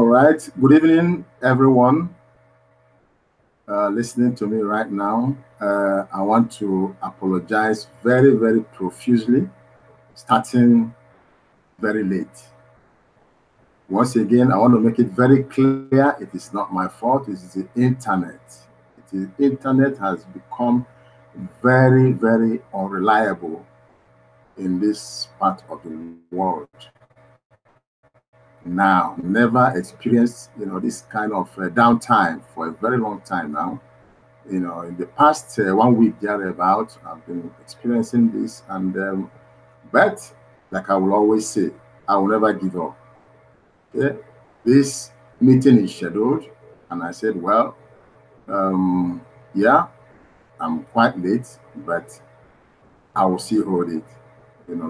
right. Good evening, everyone listening to me right now. I want to apologize very, very profusely, starting very late. Once again, I want to make it very clear, it is not my fault, it is the internet. The internet has become very, very unreliable in this part of the world. Now, never experienced, this kind of downtime for a very long time now. In the past 1 week thereabout, I've been experiencing this, and but like I will always say, I will never give up. Okay, this meeting is scheduled, and I said, well, yeah, I'm quite late, but I will still hold it.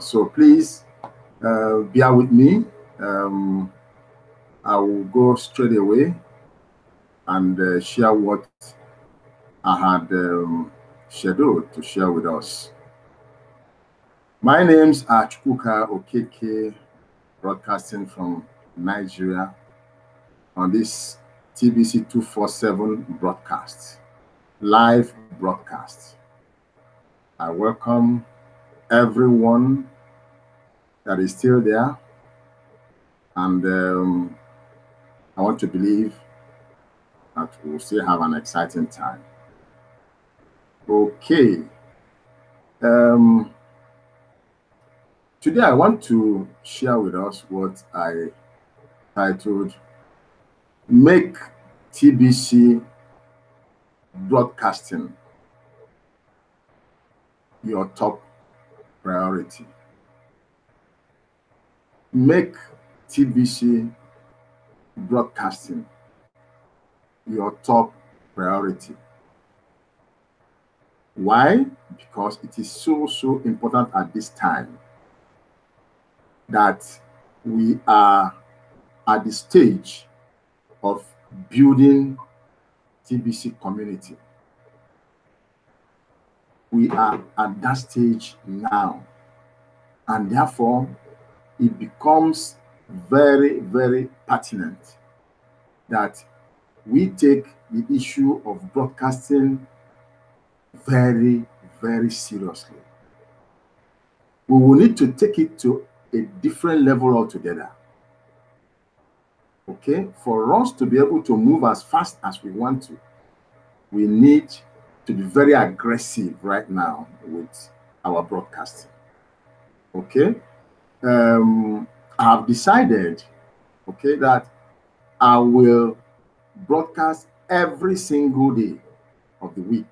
So please bear with me. I will go straight away and share what I had scheduled to share with us. My names are Chukwuka Okeke, broadcasting from Nigeria on this TBC 247 broadcast, live broadcast. I welcome everyone that is still there, and I want to believe that we'll still have an exciting time. Okay. Today I want to share with us what I titled Make TBC Broadcasting Your Top Priority. Make TBC broadcasting your top priority. Why? Because it is so important at this time that we are at the stage of building TBC community. We are at that stage now, and therefore it becomes very, very pertinent that we take the issue of broadcasting very, very seriously. We will need to take it to a different level altogether. Okay, for us to be able to move as fast as we want to, we need to be very aggressive right now with our broadcasting. Okay, I have decided, okay, that I will broadcast every single day of the week.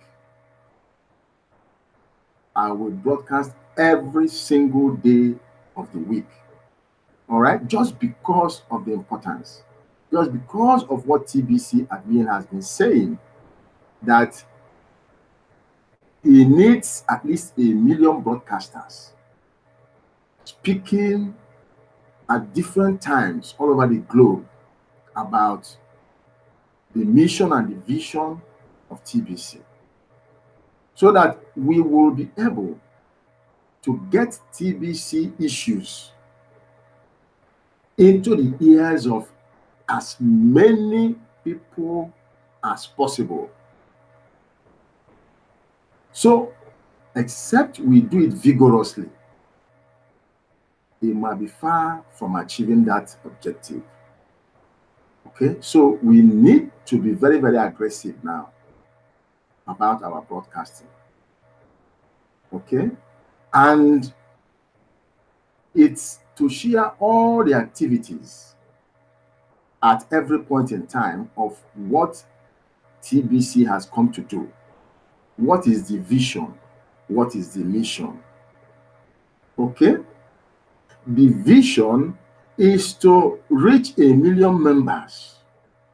I will broadcast every single day of the week. All right, just because of the importance, just because of what TBC admin has been saying, that he needs at least 1 million broadcasters speaking at different times all over the globe about the mission and the vision of TBC, so that we will be able to get TBC issues into the ears of as many people as possible. So, except we do it vigorously, it might be far from achieving that objective. Okay, so we need to be very, very aggressive now about our broadcasting. Okay, and it's to share all the activities at every point in time of what TBC has come to do. What is the vision? What is the mission? Okay, the vision is to reach 1 million members.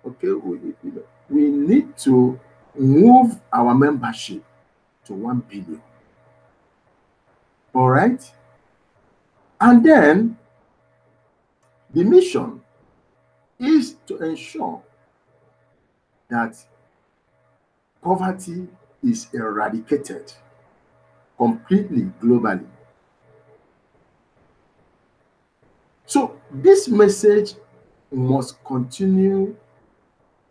Okay, we need to move our membership to 1 billion. All right, and then the mission is to ensure that poverty is eradicated completely globally. So this message must continue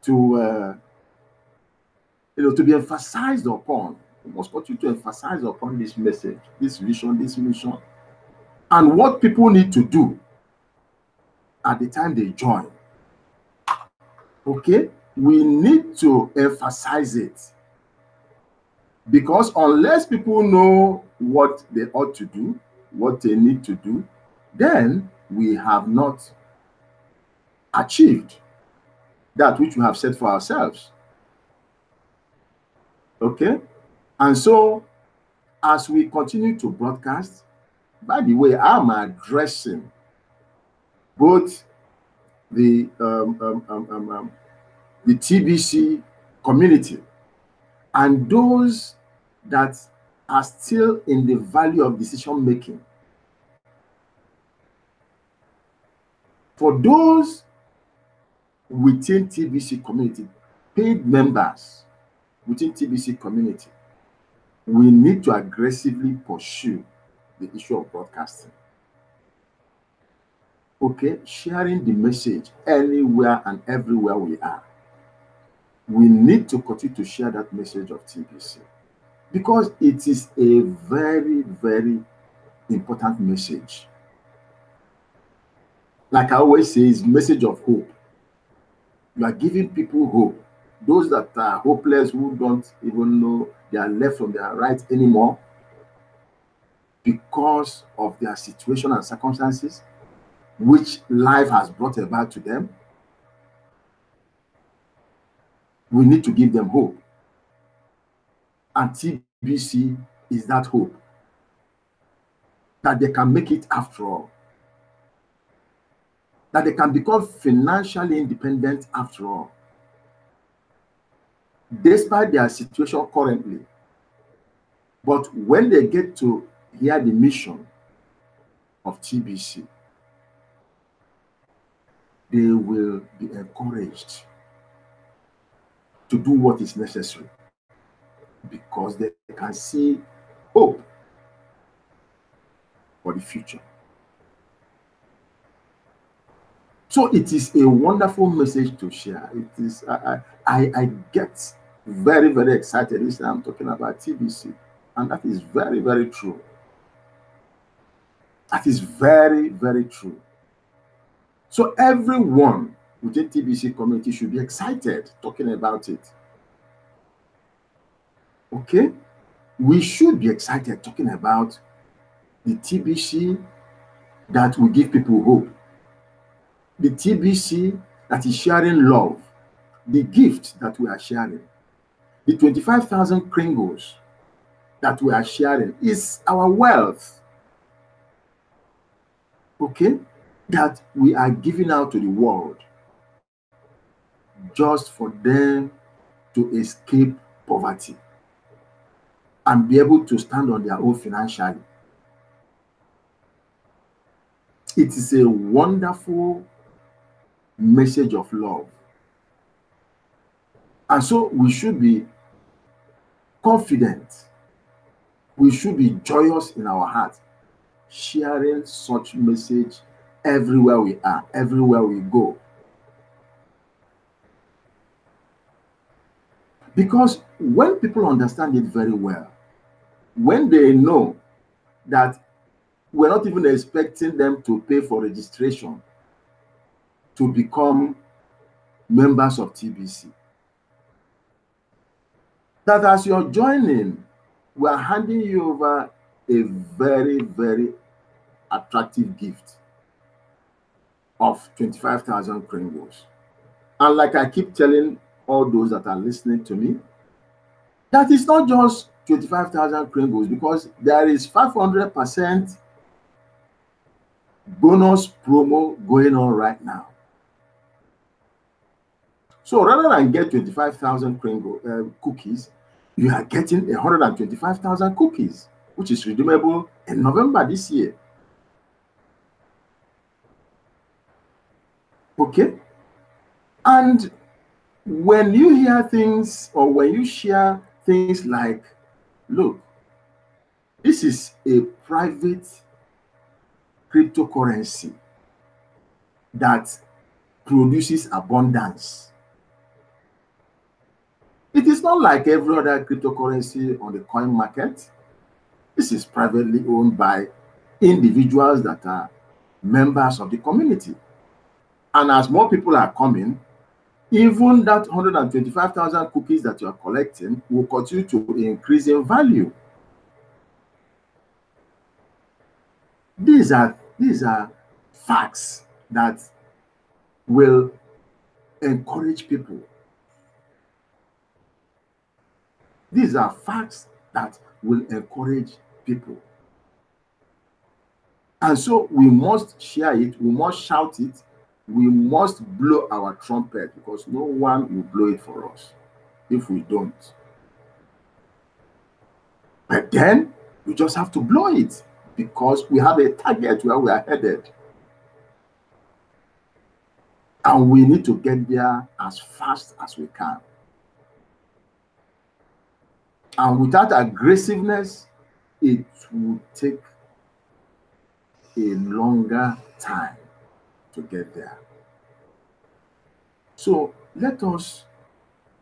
to to be emphasized upon. We must continue to emphasize upon this message, this vision, this mission, and what people need to do at the time they join. Okay, we need to emphasize it, because unless people know what they ought to do, what they need to do, then we have not achieved that which we have set for ourselves. Okay, and so as we continue to broadcast, by the way, I'm addressing both the TBC community and those that are still in the valley of decision making. For those within TBC community, paid members within TBC community, we need to aggressively pursue the issue of broadcasting. Okay, sharing the message anywhere and everywhere we are. We need to continue to share that message of TBC, because it is a very, very important message. Like I always say, it's a message of hope. You are giving people hope. Those that are hopeless, who don't even know they are left from their right anymore because of their situation and circumstances, which life has brought about to them, we need to give them hope. And TBC is that hope, that they can make it after all, that they can become financially independent after all, despite their situation currently. But when they get to hear the mission of TBC, they will be encouraged to do what is necessary, because they can see hope for the future. So it is a wonderful message to share. It is, I get very, very excited this time I'm talking about TBC, and that is very, very true. That is very, very true. So everyone within TBC community should be excited talking about it. Okay? We should be excited talking about the TBC that will give people hope. The TBC that is sharing love. The gift that we are sharing. The 25,000 Kringles that we are sharing is our wealth. Okay? That we are giving out to the world just for them to escape poverty and be able to stand on their own financially. It is a wonderful message of love. And so we should be confident. We should be joyous in our heart, sharing such message everywhere we are, everywhere we go. Because when people understand it very well, when they know that we're not even expecting them to pay for registration to become members of TBC, that as you're joining, we're handing you over a very, very attractive gift of 25,000 Kringles. And like I keep telling all those that are listening to me, that is not just 25,000 Kringles, because there is 500% bonus promo going on right now. So rather than get 25,000 Kringle cookies, you are getting 125,000 cookies, which is redeemable in November this year. Okay? And when you hear things, or when you share things like, look, this is a private cryptocurrency that produces abundance. It is not like every other cryptocurrency on the coin market. This is privately owned by individuals that are members of the community. And as more people are coming, even that 125,000 cookies that you are collecting will continue to increase in value. These are facts that will encourage people. These are facts that will encourage people. And so we must share it, we must shout it, we must blow our trumpet, because no one will blow it for us if we don't. But then we just have to blow it, because we have a target where we are headed. And we need to get there as fast as we can. And without aggressiveness, it will take a longer time to get there. So let us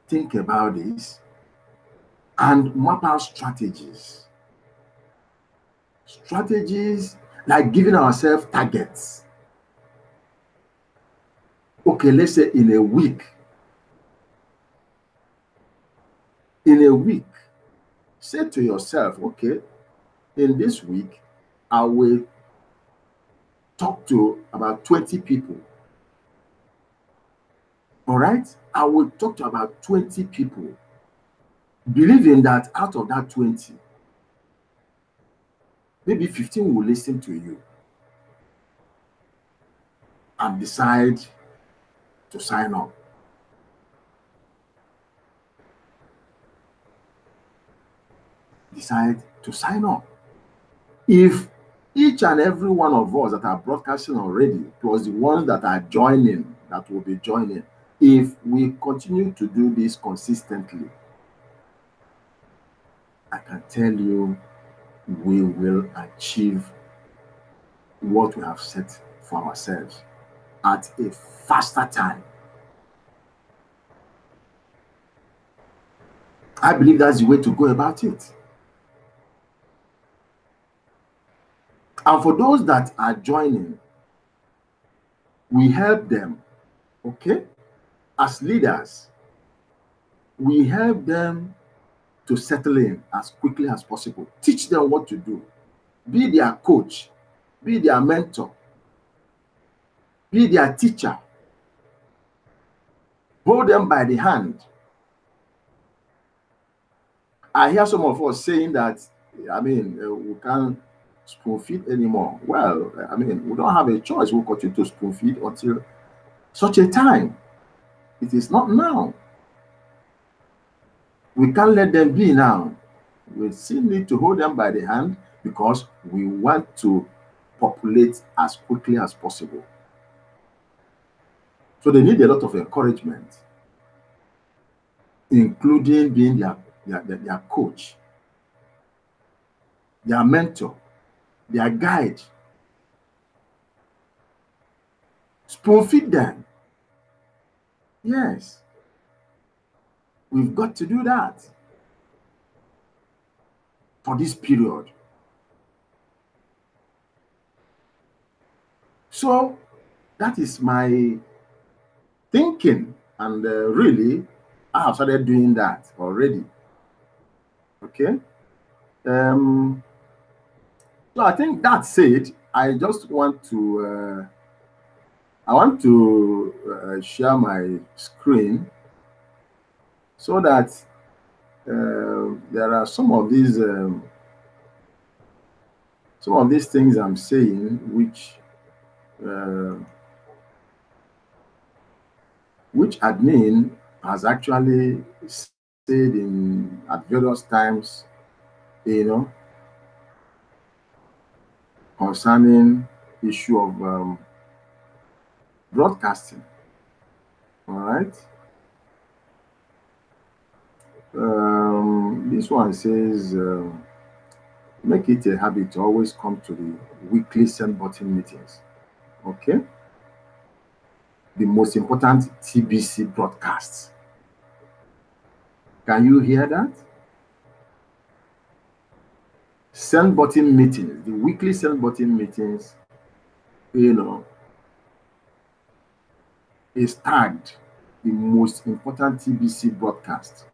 think about this and map out strategies. Strategies like giving ourselves targets. Okay, let's say in a week. In a week, say to yourself, okay, in this week, I will talk to about 20 people. All right? I will talk to about 20 people, believing that out of that 20, maybe 15 will listen to you and decide to sign up. Decide to sign up. If each and every one of us that are broadcasting already, plus the ones that are joining, that will be joining, if we continue to do this consistently, I can tell you we will achieve what we have set for ourselves at a faster time. I believe that's the way to go about it. And for those that are joining, we help them, okay? As leaders, we help them to settle in as quickly as possible. Teach them what to do. Be their coach. Be their mentor. Be their teacher. Hold them by the hand. I hear some of us saying that, we can't spoon feed anymore. Well, we don't have a choice. We'll continue to spoon feed until such a time. It is not now. We can't let them be now. We still need to hold them by the hand, because we want to populate as quickly as possible. So they need a lot of encouragement, including being their coach, their mentor, their guide. Spoon feed them. Yes. We've got to do that for this period. So that is my thinking, and really, I have started doing that already. Okay. So I think that's it. I just want to share my screen so that there are some of these things I'm saying which admin has actually said at various times, concerning issue of broadcasting. All right. This one says, make it a habit to always come to the weekly send button meetings. Okay. the most important TBC broadcasts. Can you hear that? Send button meetings, the weekly send button meetings, is tagged the most important TBC broadcast.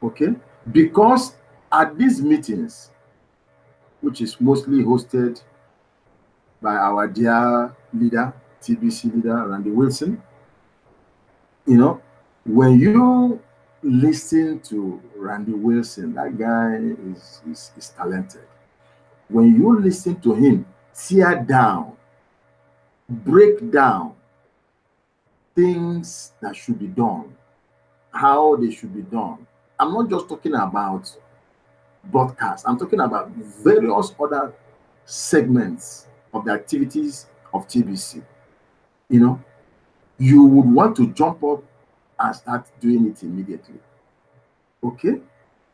Okay? Because at these meetings, which is mostly hosted by our dear leader, TBC leader, Randy Wilson, when you listen to Randy Wilson, that guy is talented. When you listen to him tear down, break down things that should be done, how they should be done. I'm not just talking about broadcast. I'm talking about various other segments of the activities of TBC. You would want to jump up and start doing it immediately. Okay?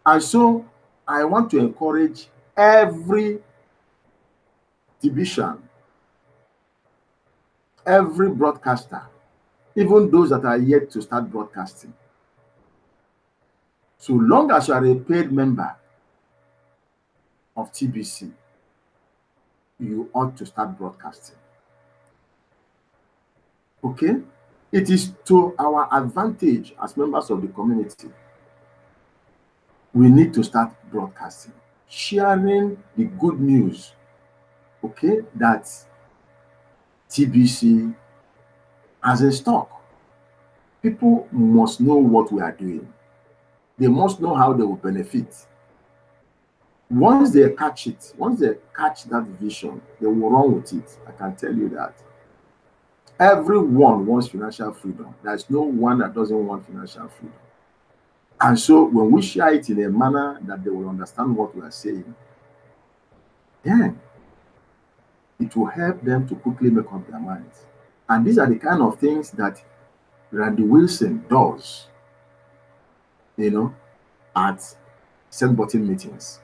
And so I want to encourage every division, every broadcaster, even those that are yet to start broadcasting. So long as you are a paid member of TBC, you ought to start broadcasting. Okay? It is to our advantage as members of the community. We need to start broadcasting, sharing the good news, okay, that TBC has in stock. People must know what we are doing. They must know how they will benefit. Once they catch it, once they catch that vision, they will run with it. I can tell you that. Everyone wants financial freedom. There's no one that doesn't want financial freedom. And so when we share it in a manner that they will understand what we are saying, then it will help them to quickly make up their minds. And these are the kind of things that Randy Wilson does, at send button meetings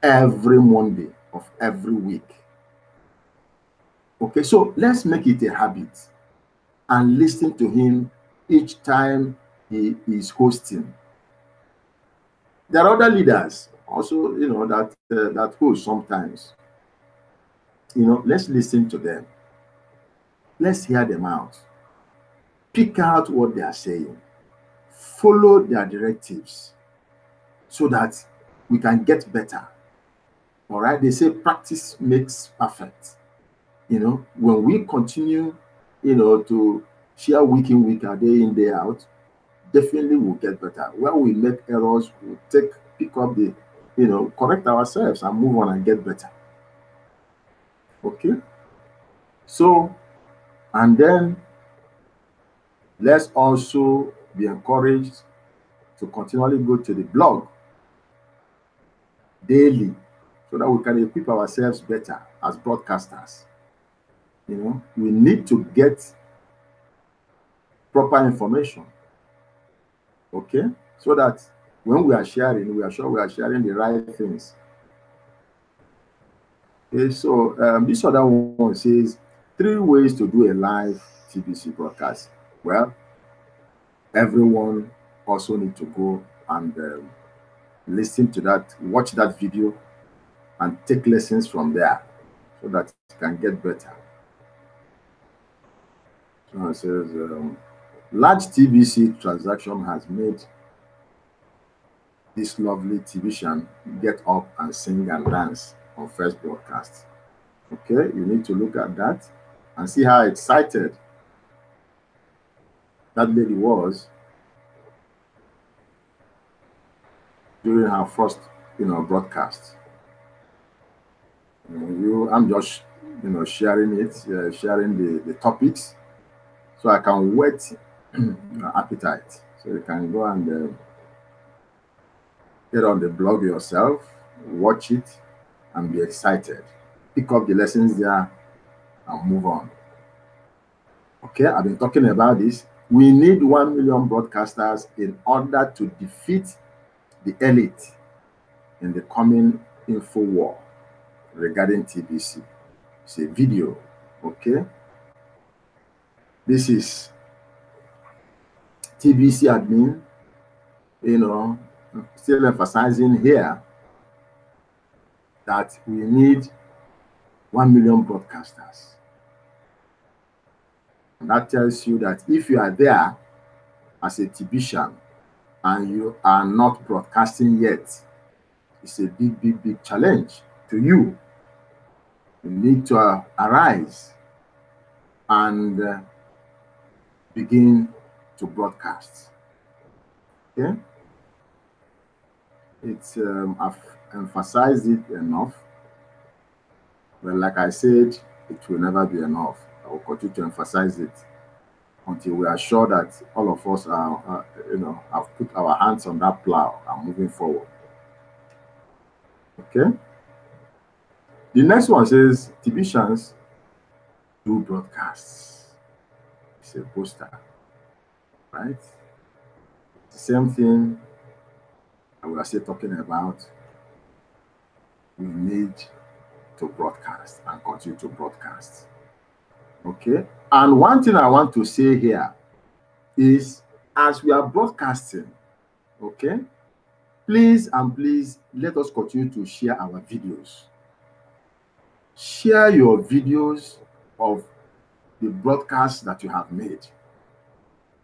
every Monday of every week. Okay, so let's make it a habit and listen to him each time he is hosting. There are other leaders also, that host sometimes. Let's listen to them. Let's hear them out. Pick out what they are saying. Follow their directives so that we can get better. All right? They say practice makes perfect. When we continue, to share week in, week out, day in, day out, definitely we'll get better. When we make errors, we'll pick up the, correct ourselves and move on and get better. Okay? So, and then let's also be encouraged to continually go to the blog daily so that we can equip ourselves better as broadcasters. We need to get proper information, okay, so that when we are sharing, we are sure we are sharing the right things. Okay, so this other one says 3 ways to do a live TBC broadcast. Well, everyone also need to go and listen to that, watch that video, and take lessons from there so that it can get better. So it says, large TBC transaction has made this lovely TVian get up and sing and dance on first broadcast. Okay, you need to look at that and see how excited that lady was during her first, broadcast. I'm just, sharing it, sharing the topics, so I can whet your appetite. So you can go and get on the blog yourself, watch it, and be excited. Pick up the lessons there and move on. Okay, I've been talking about this. We need 1 million broadcasters in order to defeat the elite in the coming info war regarding TBC. It's a video, okay? This is TBC admin, still emphasizing here that we need 1 million broadcasters. And that tells you that if you are there as a TBCian and you are not broadcasting yet, it's a big, big, big challenge to you. You need to arise and begin to broadcast. Okay? I've emphasized it enough. But like I said, it will never be enough. I will continue to emphasize it until we are sure that all of us are, have put our hands on that plow and moving forward. Okay. The next one says TBCians do broadcasts. It's a poster, right? The same thing I will still talking about. We need to broadcast and continue to broadcast. Okay. And one thing I want to say here is, as we are broadcasting, okay, please and please let us continue to share our videos. Share your videos of the broadcasts that you have made.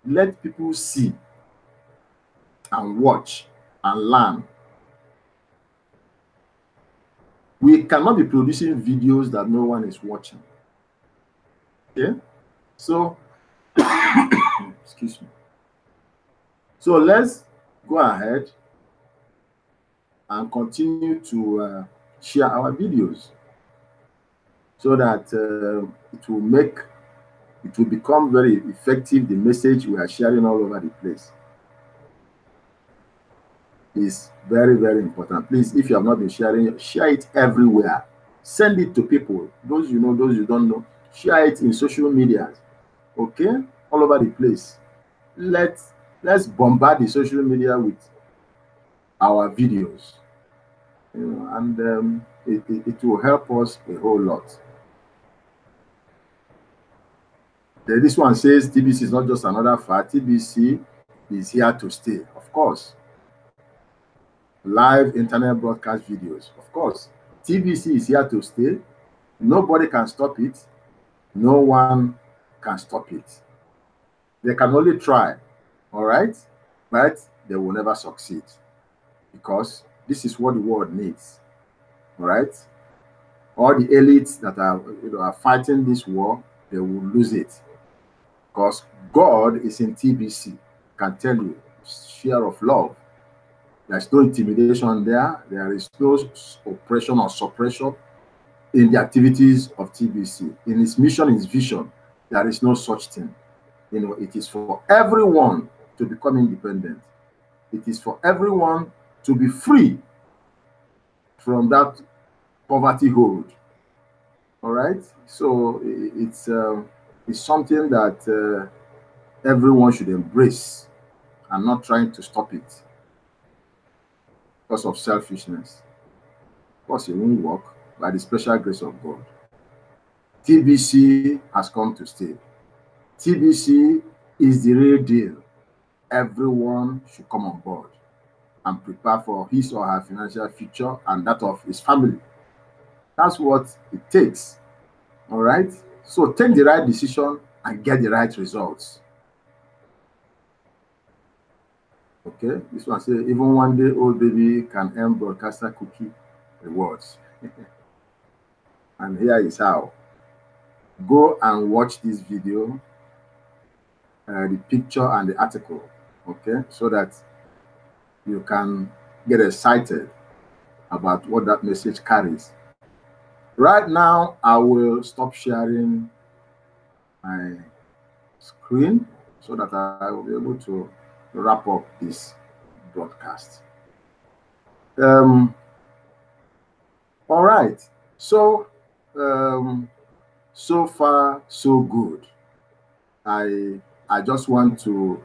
Let people see and watch and learn. We cannot be producing videos that no one is watching. Okay? So, excuse me. So let's go ahead and continue to share our videos so that it will become very effective. The message we are sharing all over the place is very, very important. Please, if you have not been sharing, share it everywhere. Send it to people, those you know, those you don't know. Share it in social media, okay, all over the place. Let's bombard the social media with our videos, and it will help us a whole lot. This one says TBC is not just another fad. TBC is here to stay. Of course. Live internet broadcast videos. Of course. TBC is here to stay. Nobody can stop it. No one can stop it. They can only try, all right? But they will never succeed, because this is what the world needs, all right? All the elites that are fighting this war, they will lose it, because God is in TBC. Can tell you, share of love. There's no intimidation there. There is no oppression or suppression in the activities of TBC. In its mission, its vision, there is no such thing. It is for everyone to become independent. It is for everyone to be free from that poverty hold. All right. So it's something that everyone should embrace and not trying to stop it because of selfishness. Of course, it won't work. By the special grace of God, TBC has come to stay. TBC is the real deal. Everyone should come on board and prepare for his or her financial future and that of his family. That's what it takes. All right. So take the right decision and get the right results. Okay. This one says, even one day old baby can earn broadcaster cookie rewards. And here is how. Go and watch this video, the picture and the article, okay, so that you can get excited about what that message carries. Right now, I will stop sharing my screen so that I will be able to wrap up this broadcast. All right. So, so far, so good. I just want to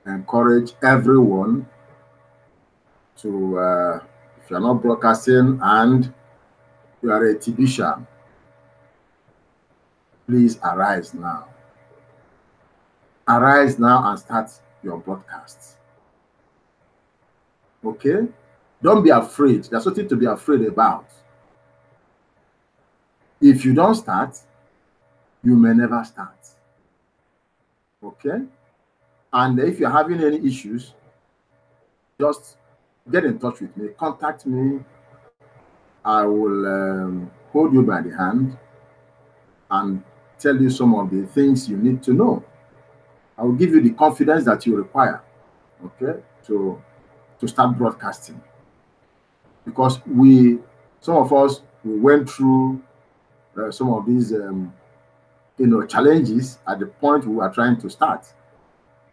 encourage everyone to, if you're not broadcasting and you are a TBCian, please arise now. arise now and start your broadcast. Okay? Don't be afraid. There's nothing to be afraid about. If you don't start, you may never start. Okay? And if you're having any issues, just get in touch with me. Contact me. I will hold you by the hand and tell you some of the things you need to know. I will give you the confidence that you require, okay, to start broadcasting. Because some of us, we went through some of these, challenges at the point we were trying to start.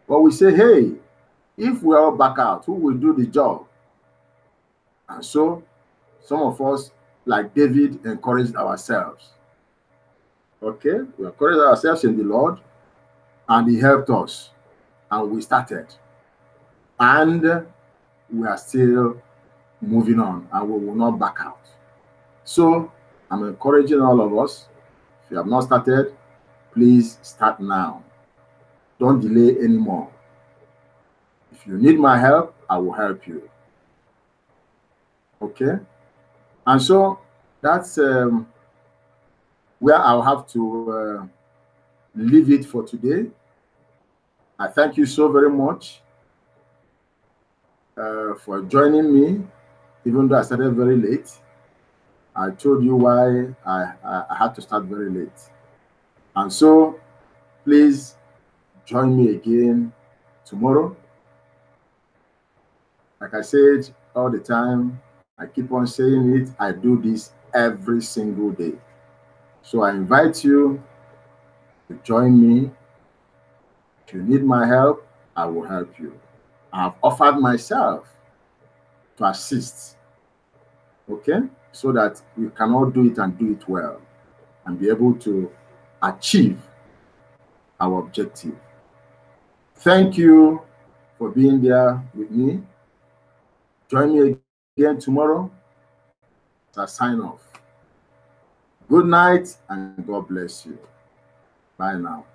But we say, hey, if we all back out, who will do the job? And so some of us, like David, encouraged ourselves. Okay, we encouraged ourselves in the Lord, and He helped us, and we started. And we are still moving on, and we will not back out. So I'm encouraging all of us, if you have not started, please start now. Don't delay anymore. If you need my help, I will help you. Okay? And so that's where I'll have to leave it for today. I thank you so very much for joining me, even though I started very late. I told you why I had to start very late. And so please join me again tomorrow. Like I said all the time, I keep on saying it, I do this every single day. So I invite you to join me. If you need my help, I will help you. I have offered myself to assist, okay? So that we can all do it and do it well and be able to achieve our objective. Thank you for being there with me. Join me again tomorrow as I sign off. Good night and God bless you. Bye now.